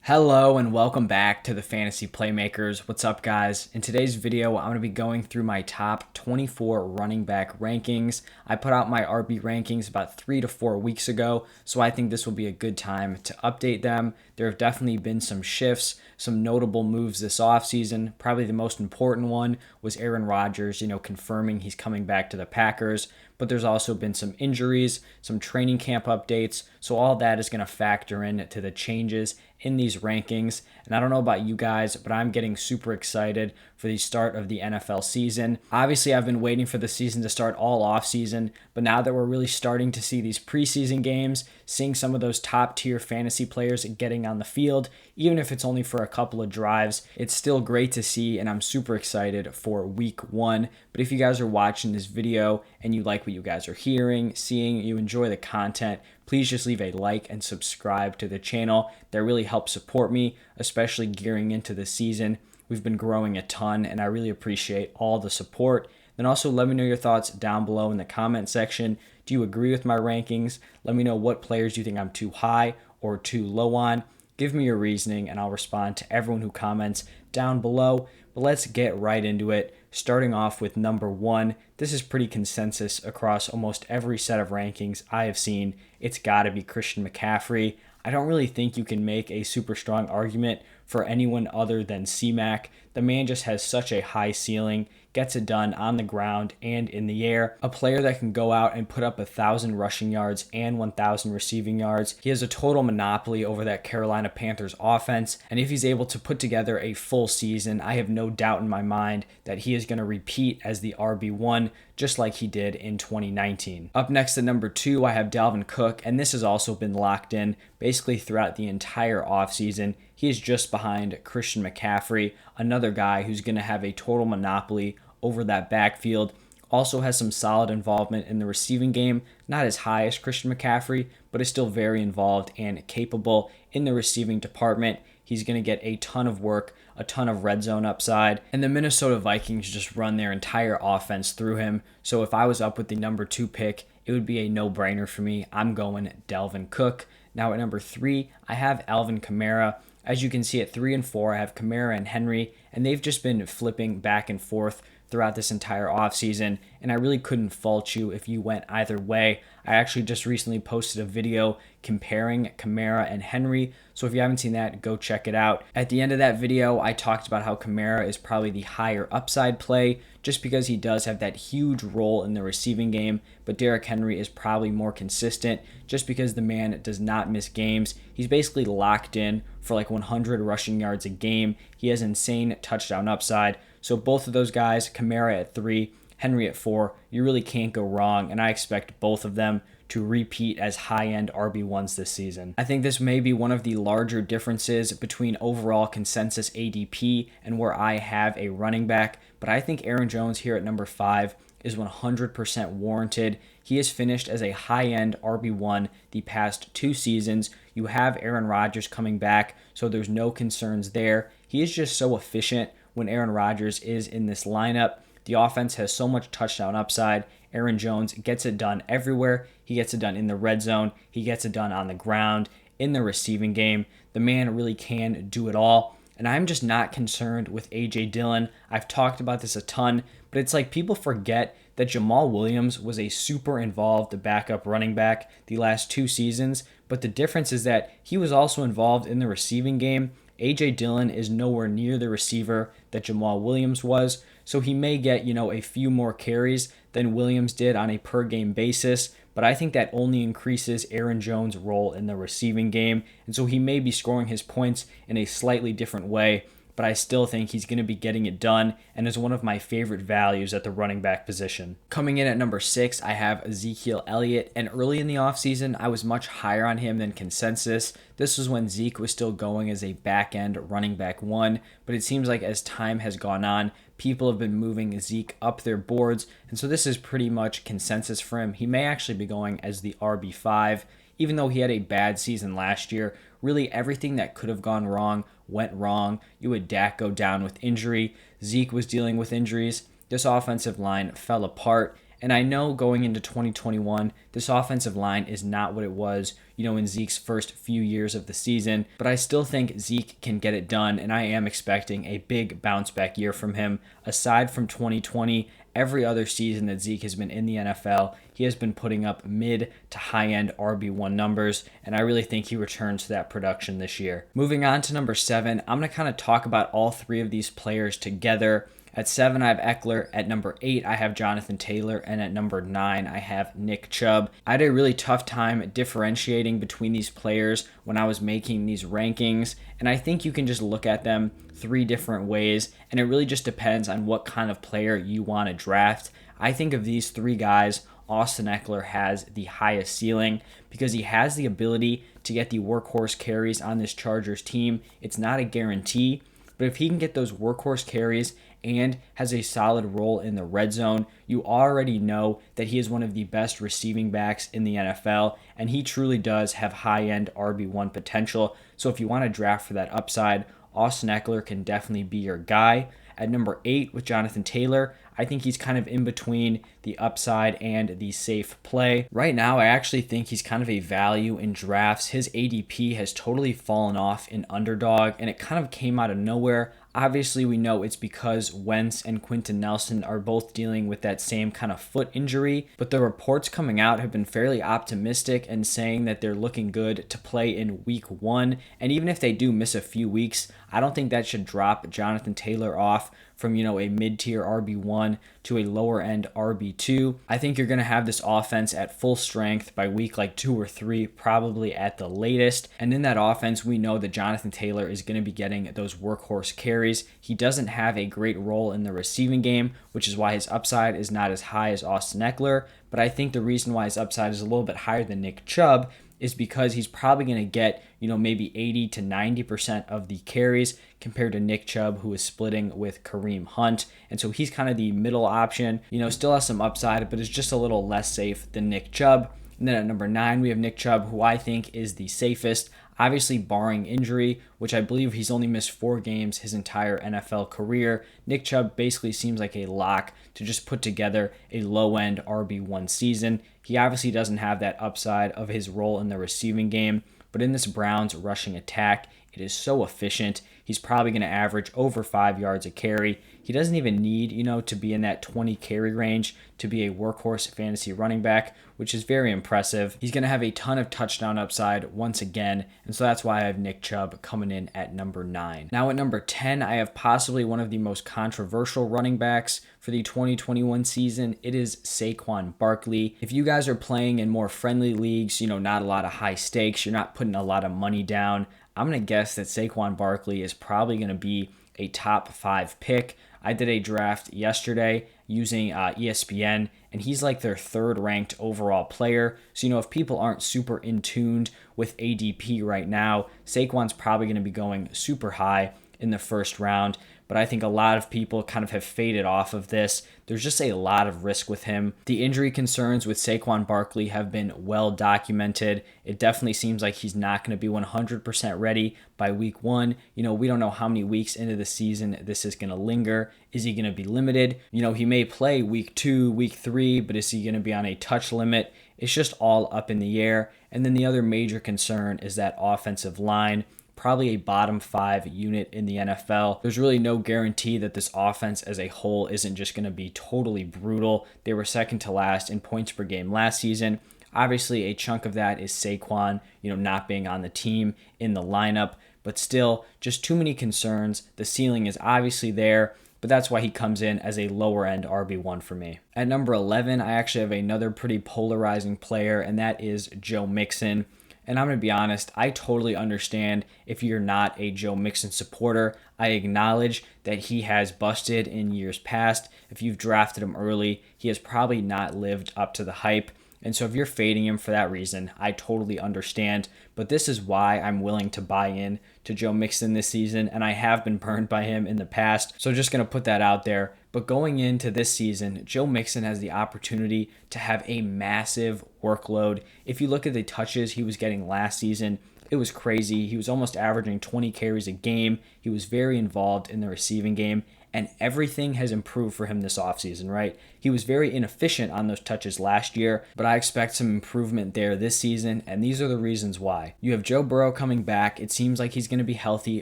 Hello and welcome back to the Fantasy Playmakers. What's up, guys? In today's video, I'm going to be going through my top 24 running back rankings. I put out my RB rankings about 3 to 4 weeks ago, so I think this will be a good time to update them. There have definitely been some shifts, some notable moves this offseason. Probably the most important one was Aaron Rodgers, confirming he's coming back to the Packers. But there's also been some injuries, some training camp updates. So all that is going to factor into the changes in these rankings. And I don't know about you guys, but I'm getting super excited for the start of the NFL season. Obviously, I've been waiting for the season to start all off season, but now that we're really starting to see these preseason games, seeing some of those top tier fantasy players getting on the field, even if it's only for a couple of drives, it's still great to see, and I'm super excited for week one. But if you guys are watching this video and you like what you guys are hearing, seeing, you enjoy the content, please just leave a like and subscribe to the channel. That really helps support me, especially gearing into the season. We've been growing a ton, and I really appreciate all the support. Then also let me know your thoughts down below in the comment section. Do you agree with my rankings? Let me know what players you think I'm too high or too low on. Give me your reasoning, and I'll respond to everyone who comments down below. But let's get right into it. Starting off with number one, this is pretty consensus across almost every set of rankings I have seen. It's got to be Christian McCaffrey. I don't really think you can make a super strong argument for anyone other than C-Mac. The man just has such a high ceiling, gets it done on the ground and in the air. A player that can go out and put up 1,000 rushing yards and 1,000 receiving yards. He has a total monopoly over that Carolina Panthers offense, and if he's able to put together a full season, I have no doubt in my mind that he is going to repeat as the RB1, just like he did in 2019. Up next at number two, I have Dalvin Cook, and this has also been locked in basically throughout the entire offseason. He is just behind Christian McCaffrey, another guy who's going to have a total monopoly over that backfield. Also has some solid involvement in the receiving game, not as high as Christian McCaffrey, but is still very involved and capable in the receiving department. He's going to get a ton of work, a ton of red zone upside, and the Minnesota Vikings just run their entire offense through him. So if I was up with the number two pick, it would be a no-brainer for me. I'm going Dalvin Cook. Now at number three, I have Alvin Kamara. As you can see at 3 and 4, I have Kamara and Henry, and they've just been flipping back and forth throughout this entire offseason, and I really couldn't fault you if you went either way. I actually just recently posted a video comparing Kamara and Henry, so if you haven't seen that, go check it out. At the end of that video, I talked about how Kamara is probably the higher upside play, just because he does have that huge role in the receiving game, but Derrick Henry is probably more consistent, just because the man does not miss games. He's basically locked in for like 100 rushing yards a game. He has insane touchdown upside. So both of those guys, Kamara at 3, Henry at 4, you really can't go wrong, and I expect both of them to repeat as high-end RB1s this season. I think this may be one of the larger differences between overall consensus ADP and where I have a running back, but I think Aaron Jones here at number 5 is 100% warranted. He has finished as a high-end RB1 the past 2 seasons. You have Aaron Rodgers coming back, so there's no concerns there. He is just so efficient when Aaron Rodgers is in this lineup. The offense has so much touchdown upside. Aaron Jones gets it done everywhere. He gets it done in the red zone. He gets it done on the ground, in the receiving game. The man really can do it all. And I'm just not concerned with A.J. Dillon. I've talked about this a ton, but it's like people forget that Jamal Williams was a super involved backup running back the last 2 seasons, but the difference is that he was also involved in the receiving game. A.J. Dillon is nowhere near the receiver that Jamal Williams was, so he may get, a few more carries than Williams did on a per-game basis, but I think that only increases Aaron Jones' role in the receiving game, and so he may be scoring his points in a slightly different way, but I still think he's going to be getting it done and is one of my favorite values at the running back position. Coming in at number 6, I have Ezekiel Elliott, and early in the offseason, I was much higher on him than consensus. This was when Zeke was still going as a back-end running back 1, but it seems like as time has gone on, people have been moving Zeke up their boards, and so this is pretty much consensus for him. He may actually be going as the RB5. Even though he had a bad season last year, really everything that could have gone wrong went wrong. You had Dak go down with injury. Zeke was dealing with injuries. This offensive line fell apart. And I know going into 2021, this offensive line is not what it was, in Zeke's first few years of the season, but I still think Zeke can get it done, and I am expecting a big bounce back year from him. Aside from 2020, every other season that Zeke has been in the NFL, he has been putting up mid to high end RB1 numbers, and I really think he returns to that production this year. Moving on to number 7, I'm going to kind of talk about all three of these players together. At 7, I have Ekeler. At number 8, I have Jonathan Taylor. And at number 9, I have Nick Chubb. I had a really tough time differentiating between these players when I was making these rankings. And I think you can just look at them 3 different ways. And it really just depends on what kind of player you want to draft. I think of these 3 guys, Austin Ekeler has the highest ceiling because he has the ability to get the workhorse carries on this Chargers team. It's not a guarantee, but if he can get those workhorse carries and has a solid role in the red zone, you already know that he is one of the best receiving backs in the NFL, and he truly does have high-end RB1 potential. So if you want to draft for that upside, Austin Ekeler can definitely be your guy. At number 8 with Jonathan Taylor, I think he's kind of in between the upside and the safe play. Right now, I actually think he's kind of a value in drafts. His ADP has totally fallen off in underdog, and it kind of came out of nowhere. Obviously, we know it's because Wentz and Quentin Nelson are both dealing with that same kind of foot injury, but the reports coming out have been fairly optimistic and saying that they're looking good to play in week 1. And even if they do miss a few weeks, I don't think that should drop Jonathan Taylor off from, a mid-tier RB1 to a lower-end RB2. I think you're going to have this offense at full strength by week 2 or 3, probably at the latest. And in that offense, we know that Jonathan Taylor is going to be getting those workhorse carries. He doesn't have a great role in the receiving game, which is why his upside is not as high as Austin Ekeler. But I think the reason why his upside is a little bit higher than Nick Chubb is because he's probably going to get, maybe 80 to 90% of the carries compared to Nick Chubb, who is splitting with Kareem Hunt. And so he's kind of the middle option, still has some upside, but is just a little less safe than Nick Chubb. And then at number 9, we have Nick Chubb, who I think is the safest, obviously barring injury, which I believe he's only missed 4 games his entire NFL career. Nick Chubb basically seems like a lock to just put together a low-end RB1 season. He obviously doesn't have that upside of his role in the receiving game, but in this Browns rushing attack, it is so efficient. He's probably going to average over 5 yards a carry. He doesn't even need, to be in that 20 carry range to be a workhorse fantasy running back, which is very impressive. He's going to have a ton of touchdown upside once again, and so that's why I have Nick Chubb coming in at number 9. Now at number 10, I have possibly one of the most controversial running backs for the 2021 season. It is Saquon Barkley. If you guys are playing in more friendly leagues, not a lot of high stakes, you're not putting a lot of money down, I'm going to guess that Saquon Barkley is probably going to be a top 5 pick. I did a draft yesterday using ESPN, and he's like their 3rd ranked overall player. So, if people aren't super in tuned with ADP right now, Saquon's probably going to be going super high in the 1st round. But I think a lot of people kind of have faded off of this. There's just a lot of risk with him. The injury concerns with Saquon Barkley have been well documented. It definitely seems like he's not going to be 100% ready by week 1. We don't know how many weeks into the season this is going to linger. Is he going to be limited? He may play week 2, week 3, but is he going to be on a touch limit? It's just all up in the air. And then the other major concern is that offensive line. Probably a bottom 5 unit in the NFL. There's really no guarantee that this offense as a whole isn't just going to be totally brutal. They were second to last in points per game last season. Obviously, a chunk of that is Saquon, not being on the team in the lineup, but still just too many concerns. The ceiling is obviously there, but that's why he comes in as a lower end RB1 for me. At number 11, I actually have another pretty polarizing player, and that is Joe Mixon. And I'm going to be honest, I totally understand if you're not a Joe Mixon supporter. I acknowledge that he has busted in years past. If you've drafted him early, he has probably not lived up to the hype. And so if you're fading him for that reason, I totally understand. But this is why I'm willing to buy in to Joe Mixon this season, and I have been burned by him in the past. So just going to put that out there. But going into this season, Joe Mixon has the opportunity to have a massive workload. If you look at the touches he was getting last season, it was crazy. He was almost averaging 20 carries a game. He was very involved in the receiving game. and everything has improved for him this offseason, right? He was very inefficient on those touches last year, but I expect some improvement there this season, and these are the reasons why. You have Joe Burrow coming back. It seems like he's going to be healthy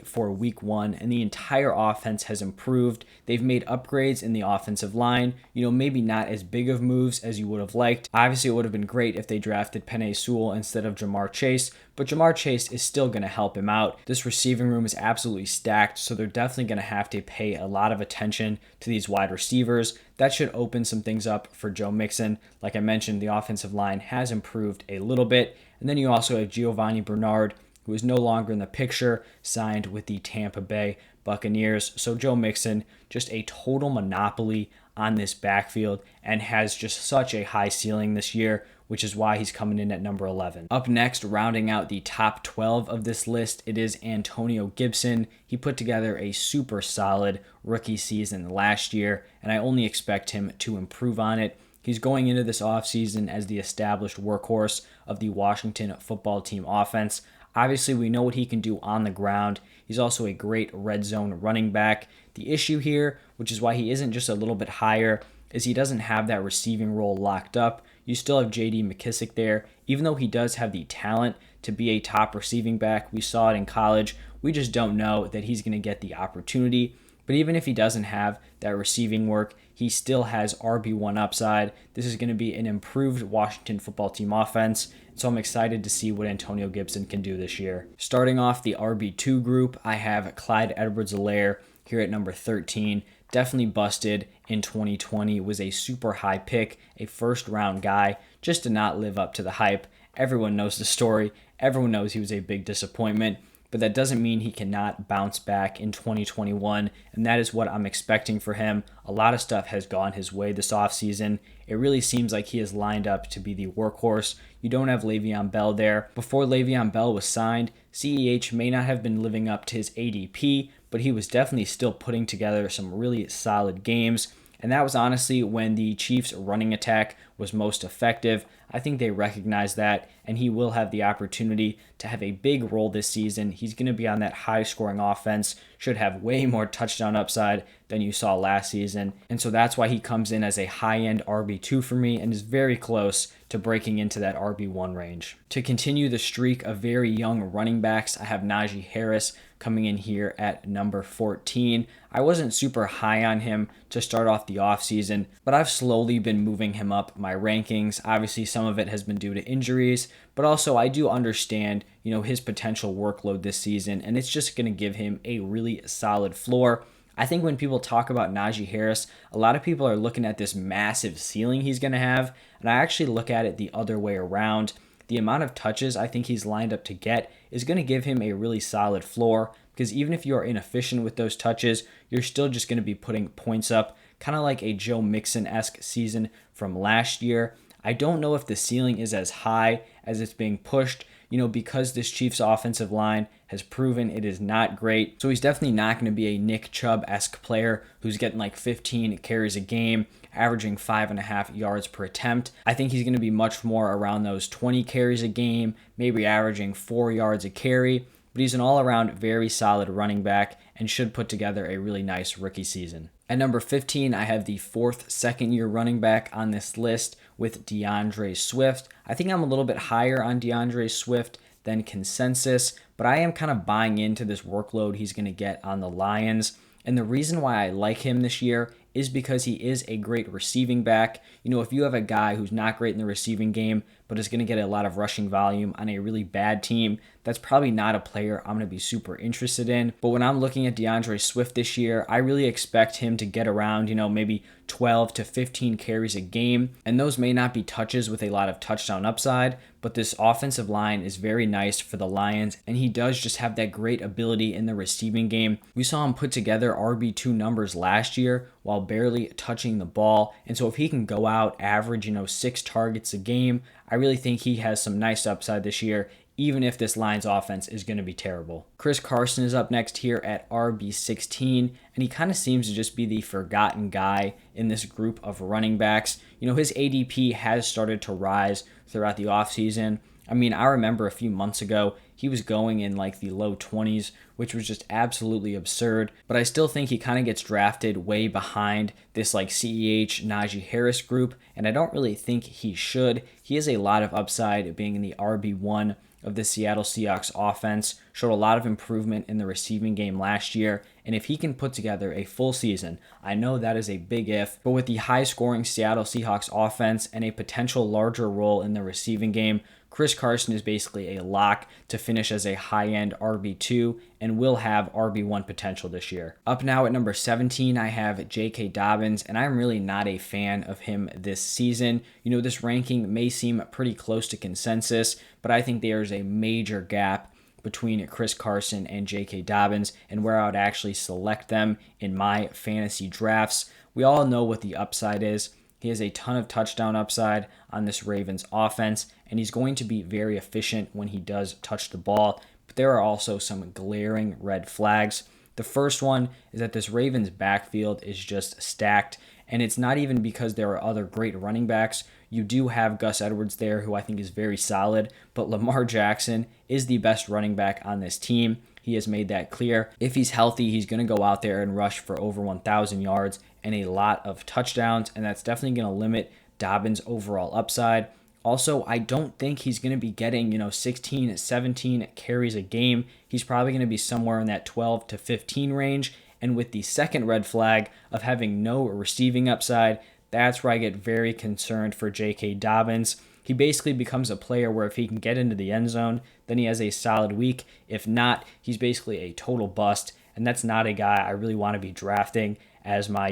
for week 1, and the entire offense has improved. They've made upgrades in the offensive line, maybe not as big of moves as you would have liked. Obviously, it would have been great if they drafted Penei Sewell instead of Jamar Chase, but Jamar Chase is still going to help him out. This receiving room is absolutely stacked, so they're definitely going to have to pay a lot of attention to these wide receivers. That should open some things up for Joe Mixon. Like I mentioned, the offensive line has improved a little bit. And then you also have Giovanni Bernard, who is no longer in the picture, signed with the Tampa Bay Buccaneers. So Joe Mixon, just a total monopoly on this backfield and has just such a high ceiling this year, which is why he's coming in at number 11. Up next, rounding out the top 12 of this list, it is Antonio Gibson. He put together a super solid rookie season last year, and I only expect him to improve on it. He's going into this offseason as the established workhorse of the Washington football team offense. Obviously, we know what he can do on the ground. He's also a great red zone running back. The issue here, which is why he isn't just a little bit higher, is he doesn't have that receiving role locked up. You still have J.D. McKissic there. Even though he does have the talent to be a top receiving back, we saw it in college, we just don't know that he's going to get the opportunity. But even if he doesn't have that receiving work, he still has RB1 upside. This is going to be an improved Washington football team offense, so I'm excited to see what Antonio Gibson can do this year. Starting off the RB2 group, I have Clyde Edwards-Helaire here at number 13. Definitely busted in 2020, was a super high pick, a first-round guy, just did not live up to the hype. Everyone knows the story. Everyone knows he was a big disappointment. But that doesn't mean he cannot bounce back in 2021, and that is what I'm expecting for him. A lot of stuff has gone his way this offseason. It really seems like he is lined up to be the workhorse. You don't have Le'Veon Bell there. Before Le'Veon Bell was signed, CEH may not have been living up to his ADP, but he was definitely still putting together some really solid games. And that was honestly when the Chiefs' running attack was most effective. I think they recognize that, and he will have the opportunity to have a big role this season. He's going to be on that high-scoring offense, should have way more touchdown upside than you saw last season. And so that's why he comes in as a high-end RB2 for me and is very close to breaking into that RB1 range. To continue the streak of very young running backs, I have Najee Harris coming in here at number 14. I wasn't super high on him to start off the offseason, but I've slowly been moving him up my rankings. Obviously, some of it has been due to injuries, but also I do understand, his potential workload this season, and it's just going to give him a really solid floor. I think when people talk about Najee Harris, a lot of people are looking at this massive ceiling he's going to have, and I actually look at it the other way around. The amount of touches I think he's lined up to get is going to give him a really solid floor, because even if you are inefficient with those touches, you're still just going to be putting points up, kind of like a Joe Mixon-esque season from last year. I don't know if the ceiling is as high as it's being pushed, because this Chiefs offensive line has proven it is not great. So he's definitely not going to be a Nick Chubb-esque player who's getting like 15 carries a game, averaging 5.5 yards per attempt. I think he's going to be much more around those 20 carries a game, maybe averaging 4 yards a carry. But he's an all-around very solid running back and should put together a really nice rookie season. At number 15, I have the fourth second-year running back on this list with DeAndre Swift. I think I'm a little bit higher on DeAndre Swift than consensus, but I am kind of buying into this workload he's going to get on the Lions. And the reason why I like him this year is because he is a great receiving back. If you have a guy who's not great in the receiving game, but is going to get a lot of rushing volume on a really bad team, that's probably not a player I'm going to be super interested in. But when I'm looking at DeAndre Swift this year, I really expect him to get around, maybe 12 to 15 carries a game. And those may not be touches with a lot of touchdown upside, but this offensive line is very nice for the Lions, and he does just have that great ability in the receiving game. We saw him put together RB2 numbers last year while barely touching the ball, and so if he can go out, average, 6 targets a game, I really think he has some nice upside this year, even if this Lions offense is going to be terrible. Chris Carson is up next here at RB16, and he kind of seems to just be the forgotten guy in this group of running backs. His ADP has started to rise throughout the offseason. I remember a few months ago, he was going in like the low 20s, which was just absolutely absurd. But I still think he kind of gets drafted way behind this like CEH Najee Harris group, and I don't really think he should. He has a lot of upside being in the RB1 of the Seattle Seahawks offense, showed a lot of improvement in the receiving game last year, and if he can put together a full season, I know that is a big if, but with the high-scoring Seattle Seahawks offense and a potential larger role in the receiving game, Chris Carson is basically a lock to finish as a high-end RB2 and will have RB1 potential this year. Up now at number 17, I have J.K. Dobbins, and I'm really not a fan of him this season. You know, this ranking may seem pretty close to consensus, but I think there is a major gap between Chris Carson and J.K. Dobbins and where I would actually select them in my fantasy drafts. We all know what the upside is. He has a ton of touchdown upside on this Ravens offense, and he's going to be very efficient when he does touch the ball. But there are also some glaring red flags. The first one is that this Ravens backfield is just stacked, and it's not even because there are other great running backs. You do have Gus Edwards there, who I think is very solid, but Lamar Jackson is the best running back on this team. He has made that clear. If he's healthy, he's going to go out there and rush for over 1,000 yards and a lot of touchdowns, and that's definitely going to limit Dobbins' overall upside. Also, I don't think he's going to be getting, 16, 17 carries a game. He's probably going to be somewhere in that 12 to 15 range. And with the second red flag of having no receiving upside, that's where I get very concerned for J.K. Dobbins. He basically becomes a player where if he can get into the end zone, then he has a solid week. If not, he's basically a total bust. And that's not a guy I really want to be drafting as my,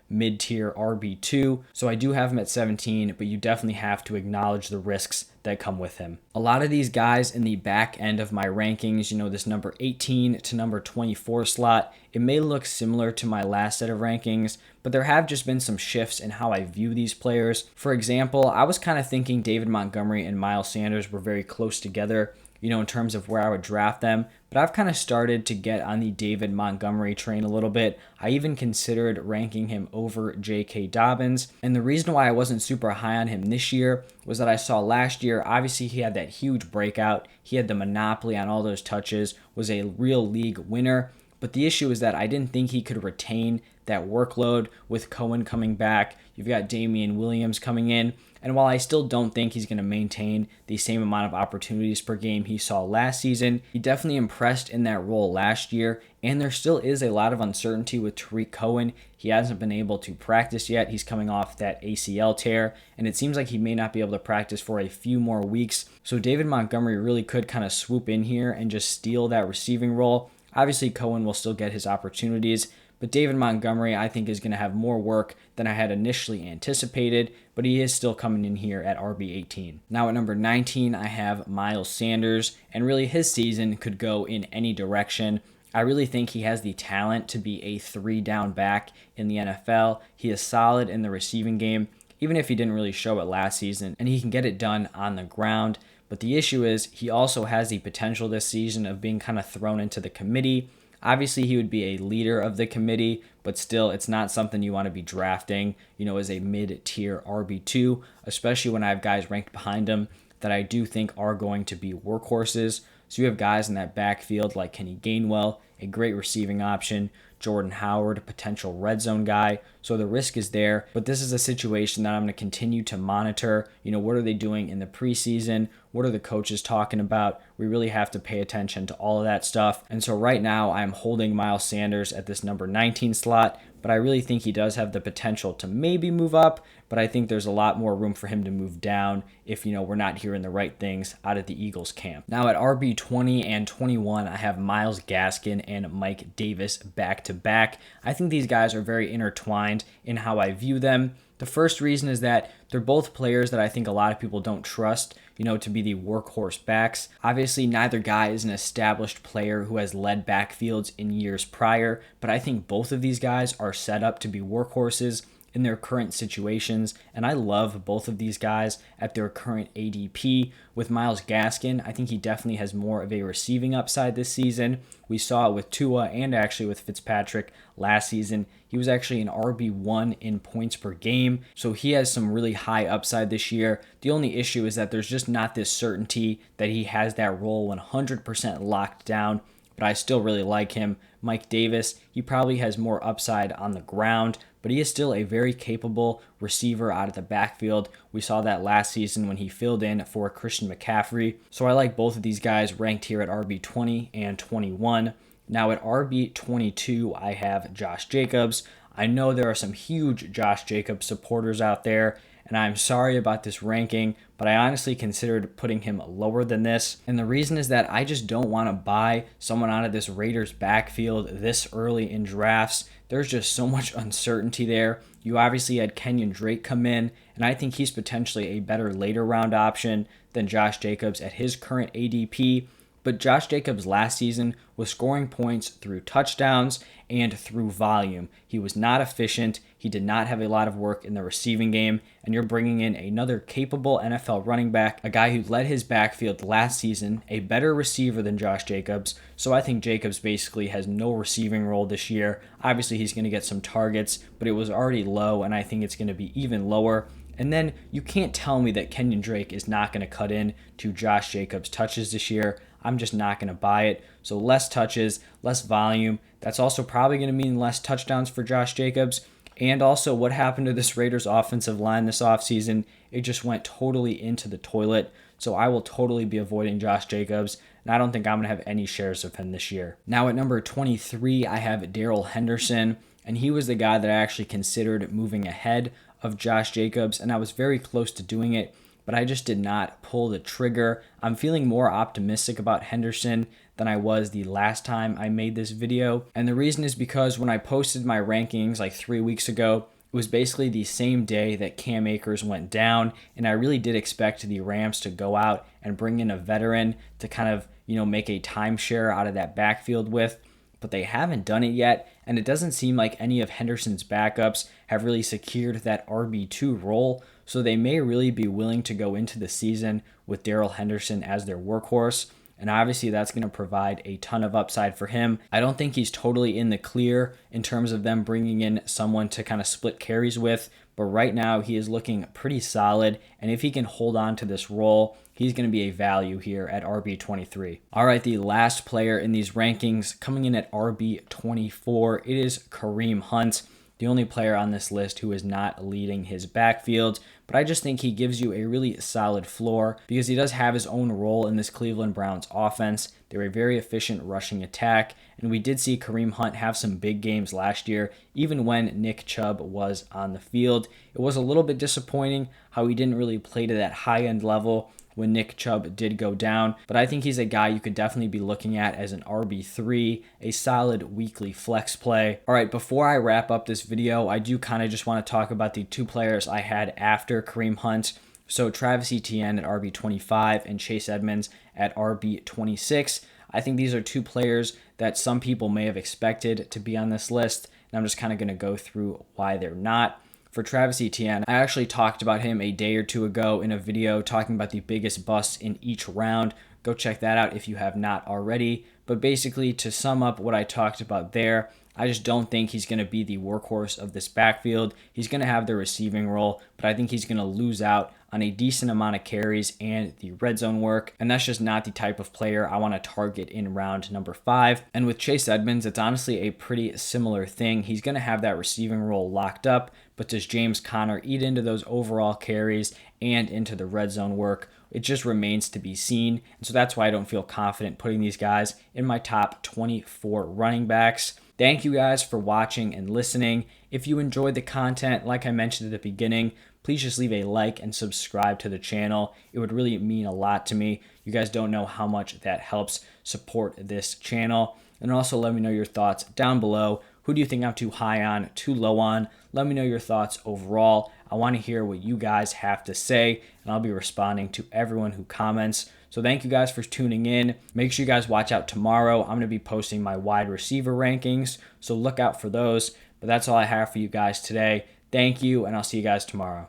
mid-tier RB2. So I do have him at 17, but you definitely have to acknowledge the risks that come with him. A lot of these guys in the back end of my rankings, this number 18 to number 24 slot, it may look similar to my last set of rankings, but there have just been some shifts in how I view these players. For example, I was kind of thinking David Montgomery and Miles Sanders were very close together, in terms of where I would draft them. But I've kind of started to get on the David Montgomery train a little bit. I even considered ranking him over J.K. Dobbins. And the reason why I wasn't super high on him this year was that I saw last year, obviously he had that huge breakout. He had the monopoly on all those touches, was a real league winner. But the issue is that I didn't think he could retain that workload with Cohen coming back. You've got Damian Williams coming in. And while I still don't think he's going to maintain the same amount of opportunities per game he saw last season, he definitely impressed in that role last year. And there still is a lot of uncertainty with Tariq Cohen. He hasn't been able to practice yet. He's coming off that ACL tear, and it seems like he may not be able to practice for a few more weeks. So David Montgomery really could kind of swoop in here and just steal that receiving role. Obviously, Cohen will still get his opportunities, but David Montgomery, I think, is going to have more work than I had initially anticipated, but he is still coming in here at RB18. Now at number 19, I have Miles Sanders, and really his season could go in any direction. I really think he has the talent to be a 3-down back in the NFL. He is solid in the receiving game, even if he didn't really show it last season, and he can get it done on the ground. But the issue is he also has the potential this season of being kind of thrown into the committee. Obviously, he would be a leader of the committee, but still, it's not something you want to be drafting, as a mid-tier RB2, especially when I have guys ranked behind him that I do think are going to be workhorses. So you have guys in that backfield like Kenny Gainwell, a great receiving option, Jordan Howard, a potential red zone guy. So the risk is there, but this is a situation that I'm going to continue to monitor. What are they doing in the preseason? What are the coaches talking about? We really have to pay attention to all of that stuff. And so right now I'm holding Miles Sanders at this number 19 slot, but I really think he does have the potential to maybe move up, but I think there's a lot more room for him to move down if, we're not hearing the right things out of the Eagles camp. Now at RB 20 and 21, I have Myles Gaskin and Mike Davis back to back. I think these guys are very intertwined in how I view them. The first reason is that they're both players that I think a lot of people don't trust, to be the workhorse backs. Obviously, neither guy is an established player who has led backfields in years prior, but I think both of these guys are set up to be workhorses. in their current situations, and I love both of these guys at their current ADP. With Myles Gaskin, I think he definitely has more of a receiving upside this season. We saw it with Tua and actually with Fitzpatrick last season. He was actually an RB1 in points per game, so he has some really high upside this year. The only issue is that there's just not this certainty that he has that role 100% locked down, but I still really like him. Mike Davis, he probably has more upside on the ground, but he is still a very capable receiver out of the backfield. We saw that last season when he filled in for Christian McCaffrey. So I like both of these guys ranked here at RB20 and 21. Now at RB22, I have Josh Jacobs. I know there are some huge Josh Jacobs supporters out there, and I'm sorry about this ranking, but I honestly considered putting him lower than this. And the reason is that I just don't want to buy someone out of this Raiders backfield this early in drafts. There's just so much uncertainty there. You obviously had Kenyon Drake come in, and I think he's potentially a better later round option than Josh Jacobs at his current ADP. But Josh Jacobs last season was scoring points through touchdowns and through volume. He was not efficient. He did not have a lot of work in the receiving game. And you're bringing in another capable NFL running back, a guy who led his backfield last season, a better receiver than Josh Jacobs. So I think Jacobs basically has no receiving role this year. Obviously, he's going to get some targets, but it was already low, and I think it's going to be even lower. And then you can't tell me that Kenyon Drake is not going to cut in to Josh Jacobs' touches this year. I'm just not going to buy it. So less touches, less volume. That's also probably going to mean less touchdowns for Josh Jacobs. And also what happened to this Raiders offensive line this offseason, it just went totally into the toilet. So I will totally be avoiding Josh Jacobs, and I don't think I'm going to have any shares of him this year. Now at number 23, I have Darrell Henderson, and he was the guy that I actually considered moving ahead of Josh Jacobs, and I was very close to doing it, but I just did not pull the trigger. I'm feeling more optimistic about Henderson than I was the last time I made this video. And the reason is because when I posted my rankings like 3 weeks ago, it was basically the same day that Cam Akers went down. And I really did expect the Rams to go out and bring in a veteran to kind of, make a timeshare out of that backfield with. But they haven't done it yet, and it doesn't seem like any of Henderson's backups have really secured that RB2 role, so they may really be willing to go into the season with Darrell Henderson as their workhorse, and obviously that's going to provide a ton of upside for him. I don't think he's totally in the clear in terms of them bringing in someone to kind of split carries with, but right now he is looking pretty solid, and if he can hold on to this role, he's going to be a value here at RB23. All right, the last player in these rankings coming in at RB24, it is Kareem Hunt, the only player on this list who is not leading his backfield. But I just think he gives you a really solid floor because he does have his own role in this Cleveland Browns offense. They're a very efficient rushing attack, and we did see Kareem Hunt have some big games last year, even when Nick Chubb was on the field. It was a little bit disappointing how he didn't really play to that high-end level when Nick Chubb did go down, but I think he's a guy you could definitely be looking at as an RB3, a solid weekly flex play. All right, before I wrap up this video, I do kind of just want to talk about the two players I had after Kareem Hunt. So Travis Etienne at RB25 and Chase Edmonds at RB26. I think these are two players that some people may have expected to be on this list, and I'm just kind of going to go through why they're not. For Travis Etienne, I actually talked about him a day or two ago in a video talking about the biggest busts in each round. Go check that out if you have not already. But basically, to sum up what I talked about there, I just don't think he's going to be the workhorse of this backfield. He's going to have the receiving role, but I think he's going to lose out on a decent amount of carries and the red zone work, and that's just not the type of player I want to target in round number 5. And with Chase Edmonds, it's honestly a pretty similar thing. He's going to have that receiving role locked up, but does James Conner eat into those overall carries and into the red zone work? It just remains to be seen, and so that's why I don't feel confident putting these guys in my top 24 running backs. Thank you guys for watching and listening. If you enjoyed the content, like I mentioned at the beginning, please just leave a like and subscribe to the channel. It would really mean a lot to me. You guys don't know how much that helps support this channel. And also let me know your thoughts down below. Who do you think I'm too high on, too low on? Let me know your thoughts overall. I want to hear what you guys have to say, and I'll be responding to everyone who comments. So thank you guys for tuning in. Make sure you guys watch out tomorrow. I'm going to be posting my wide receiver rankings, so look out for those. But that's all I have for you guys today. Thank you, and I'll see you guys tomorrow.